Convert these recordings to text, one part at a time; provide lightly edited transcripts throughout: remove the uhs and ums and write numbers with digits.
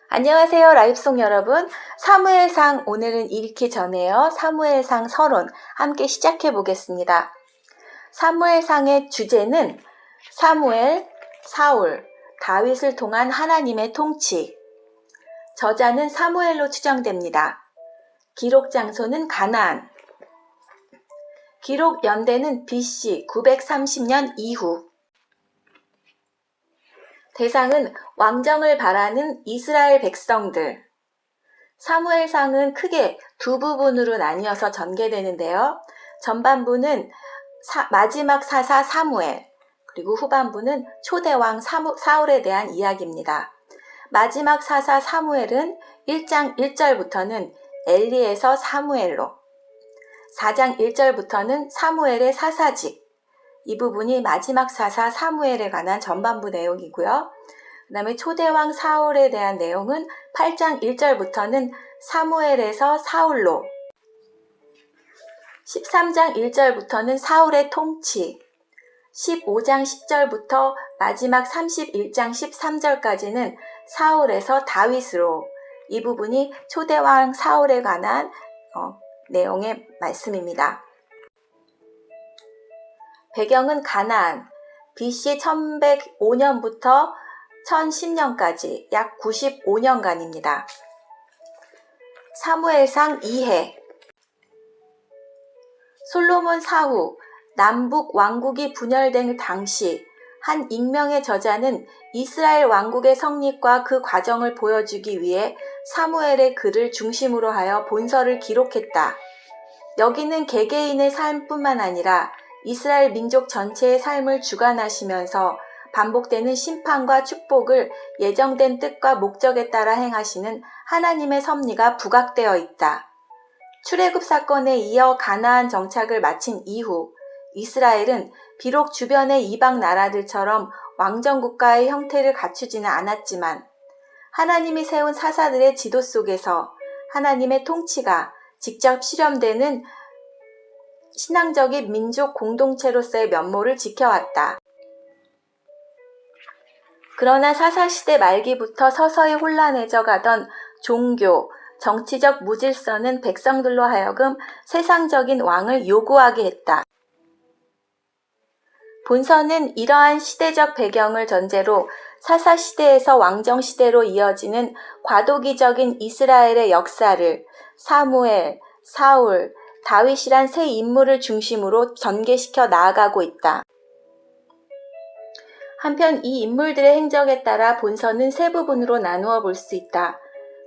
안녕하세요, 라이브송 여러분. 사무엘상 오늘은 읽기 전에요. 사무엘상 서론 함께 시작해 보겠습니다. 사무엘상의 주제는 사무엘, 사울, 다윗을 통한 하나님의 통치. 저자는 사무엘로 추정됩니다. 기록 장소는 가나안. 기록 연대는 BC 930년 이후. 대상은 왕정을 바라는 이스라엘 백성들. 사무엘상은 크게 두 부분으로 나뉘어서 전개되는데요. 전반부는 마지막 사사 사무엘, 그리고 후반부는 초대왕 사울에 대한 이야기입니다. 마지막 사사 사무엘은 1장 1절부터는 엘리에서 사무엘로, 4장 1절부터는 사무엘의 사사직, 이 부분이 마지막 사사 사무엘에 관한 전반부 내용이고요. 그 다음에 초대왕 사울에 대한 내용은 8장 1절부터는 사무엘에서 사울로, 13장 1절부터는 사울의 통치, 15장 10절부터 마지막 31장 13절까지는 사울에서 다윗으로, 이 부분이 초대왕 사울에 관한 내용의 말씀입니다. 배경은 가나안, BC 1105년부터 1010년까지 약 95년간입니다. 사무엘상 2해. 솔로몬 사후, 남북 왕국이 분열된 당시 한 익명의 저자는 이스라엘 왕국의 성립과 그 과정을 보여주기 위해 사무엘의 글을 중심으로 하여 본서를 기록했다. 여기는 개개인의 삶뿐만 아니라 이스라엘 민족 전체의 삶을 주관하시면서 반복되는 심판과 축복을 예정된 뜻과 목적에 따라 행하시는 하나님의 섭리가 부각되어 있다. 출애굽 사건에 이어 가나안 정착을 마친 이후 이스라엘은 비록 주변의 이방 나라들처럼 왕정국가의 형태를 갖추지는 않았지만 하나님이 세운 사사들의 지도 속에서 하나님의 통치가 직접 실현되는 신앙적인 민족 공동체로서의 면모를 지켜왔다. 그러나 사사시대 말기부터 서서히 혼란해져 가던 종교, 정치적 무질서는 백성들로 하여금 세상적인 왕을 요구하게 했다. 본서는 이러한 시대적 배경을 전제로 사사시대에서 왕정시대로 이어지는 과도기적인 이스라엘의 역사를 사무엘, 사울, 다윗이란 세 인물을 중심으로 전개시켜 나아가고 있다. 한편 이 인물들의 행적에 따라 본서는 세 부분으로 나누어 볼 수 있다.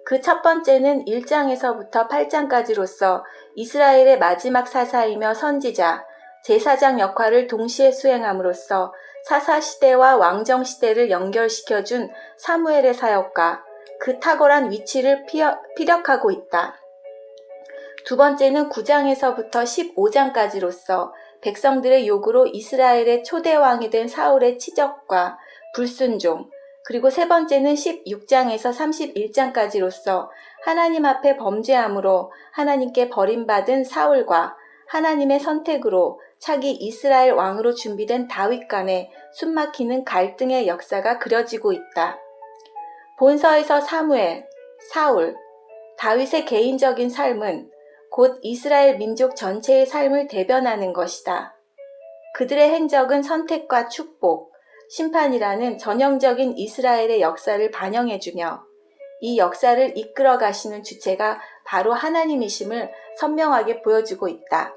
그 첫 번째는 1장에서부터 8장까지로서 이스라엘의 마지막 사사이며 선지자, 제사장 역할을 동시에 수행함으로써 사사시대와 왕정시대를 연결시켜준 사무엘의 사역과 그 탁월한 위치를 피력하고 있다. 두 번째는 9장에서부터 15장까지로서 백성들의 요구로 이스라엘의 초대왕이 된 사울의 치적과 불순종, 그리고 세 번째는 16장에서 31장까지로서 하나님 앞에 범죄함으로 하나님께 버림받은 사울과 하나님의 선택으로 차기 이스라엘 왕으로 준비된 다윗 간의 숨막히는 갈등의 역사가 그려지고 있다. 본서에서 사무엘, 사울, 다윗의 개인적인 삶은 곧 이스라엘 민족 전체의 삶을 대변하는 것이다. 그들의 행적은 선택과 축복, 심판이라는 전형적인 이스라엘의 역사를 반영해주며 이 역사를 이끌어 가시는 주체가 바로 하나님이심을 선명하게 보여주고 있다.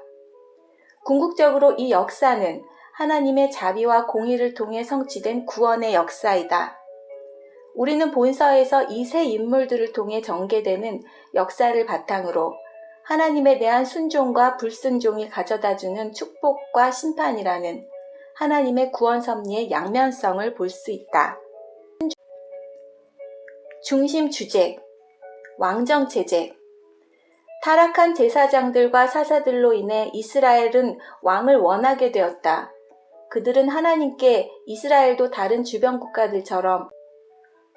궁극적으로 이 역사는 하나님의 자비와 공의를 통해 성취된 구원의 역사이다. 우리는 본서에서 이 세 인물들을 통해 전개되는 역사를 바탕으로 하나님에 대한 순종과 불순종이 가져다주는 축복과 심판이라는 하나님의 구원 섭리의 양면성을 볼 수 있다. 중심 주제, 왕정체제. 타락한 제사장들과 사사들로 인해 이스라엘은 왕을 원하게 되었다. 그들은 하나님께 이스라엘도 다른 주변 국가들처럼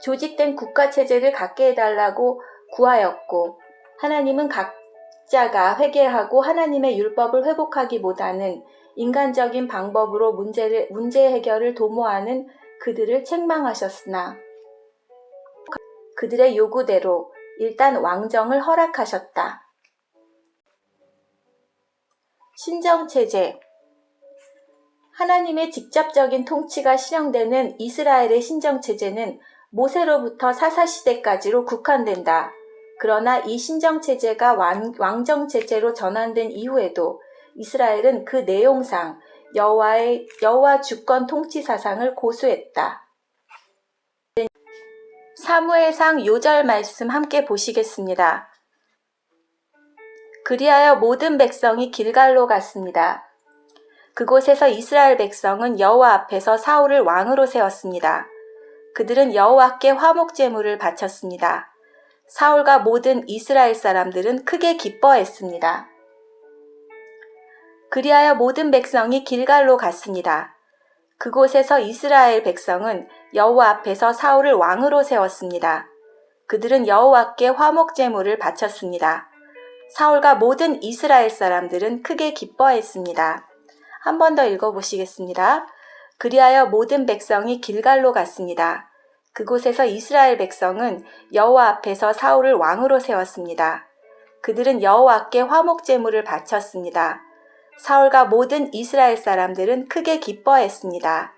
조직된 국가체제를 갖게 해달라고 구하였고, 하나님은 자가 회개하고 하나님의 율법을 회복하기보다는 인간적인 방법으로 문제 해결을 도모하는 그들을 책망하셨으나 그들의 요구대로 일단 왕정을 허락하셨다. 신정체제. 하나님의 직접적인 통치가 실현되는 이스라엘의 신정체제는 모세로부터 사사시대까지로 국한된다. 그러나 이 신정체제가 왕정체제로 전환된 이후에도 이스라엘은 그 내용상 여호와 주권 통치 사상을 고수했다. 사무엘상 요절 말씀 함께 보시겠습니다. 그리하여 모든 백성이 길갈로 갔습니다. 그곳에서 이스라엘 백성은 여호와 앞에서 사울을 왕으로 세웠습니다. 그들은 여호와께 화목 제물을 바쳤습니다. 사울과 모든 이스라엘 사람들은 크게 기뻐했습니다. 그리하여 모든 백성이 길갈로 갔습니다. 그곳에서 이스라엘 백성은 여호와 앞에서 사울을 왕으로 세웠습니다. 그들은 여호와께 화목 제물을 바쳤습니다. 사울과 모든 이스라엘 사람들은 크게 기뻐했습니다. 한 번 더 읽어보시겠습니다. 그리하여 모든 백성이 길갈로 갔습니다. 그곳에서 이스라엘 백성은 여호와 앞에서 사울을 왕으로 세웠습니다. 그들은 여호와께 화목 제물을 바쳤습니다. 사울과 모든 이스라엘 사람들은 크게 기뻐했습니다.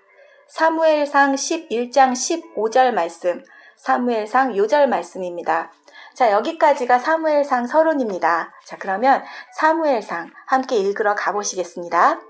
사무엘상 11장 15절 말씀, 사무엘상 요절 말씀입니다. 자, 여기까지가 사무엘상 서론입니다. 자, 그러면 사무엘상 함께 읽으러 가보시겠습니다.